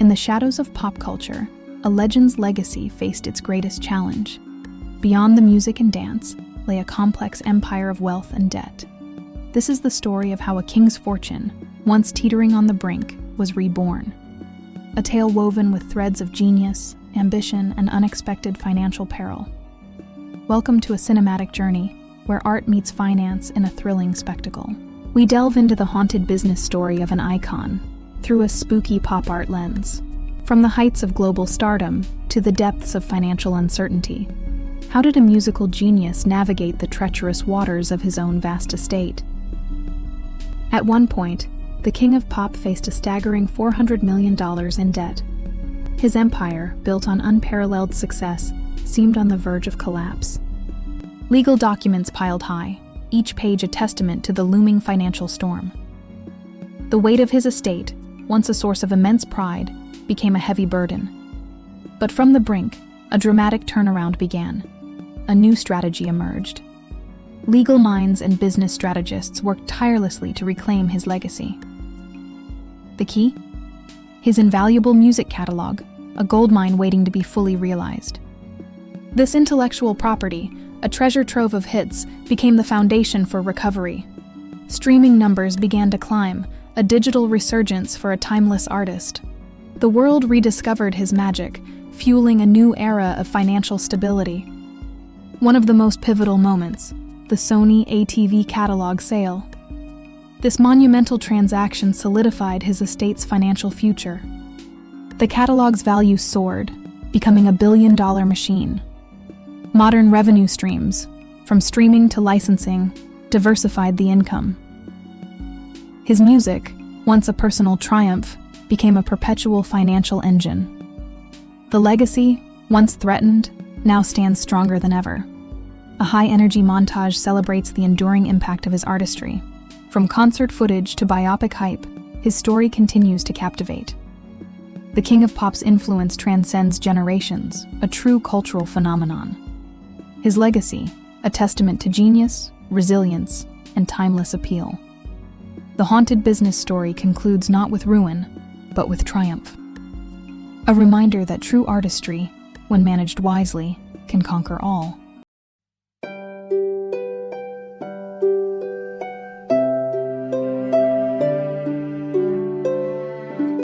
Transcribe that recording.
In the shadows of pop culture, a legend's legacy faced its greatest challenge. Beyond the music and dance lay a complex empire of wealth and debt. This is the story of how a king's fortune, once teetering on the brink, was reborn. A tale woven with threads of genius, ambition, and unexpected financial peril. Welcome to a cinematic journey where art meets finance in a thrilling spectacle. We delve into the haunted business story of an icon through a spooky pop art lens. From the heights of global stardom to the depths of financial uncertainty, how did a musical genius navigate the treacherous waters of his own vast estate? At one point, the king of pop faced a staggering $400 million in debt. His empire, built on unparalleled success, seemed on the verge of collapse. Legal documents piled high, each page a testament to the looming financial storm. The weight of his estate, once a source of immense pride, became a heavy burden. But from the brink, a dramatic turnaround began. A new strategy emerged. Legal minds and business strategists worked tirelessly to reclaim his legacy. The key? His invaluable music catalog, a goldmine waiting to be fully realized. This intellectual property, a treasure trove of hits, became the foundation for recovery. Streaming numbers began to climb, a digital resurgence for a timeless artist. The world rediscovered his magic, fueling a new era of financial stability. One of the most pivotal moments, the Sony ATV catalog sale. This monumental transaction solidified his estate's financial future. The catalog's value soared, becoming a billion-dollar machine. Modern revenue streams, from streaming to licensing, diversified the income. His music, once a personal triumph, became a perpetual financial engine. The legacy, once threatened, now stands stronger than ever. A high-energy montage celebrates the enduring impact of his artistry. From concert footage to biopic hype, his story continues to captivate. The King of Pop's influence transcends generations, a true cultural phenomenon. His legacy, a testament to genius, resilience, and timeless appeal. The haunted business story concludes not with ruin, but with triumph. A reminder that true artistry, when managed wisely, can conquer all.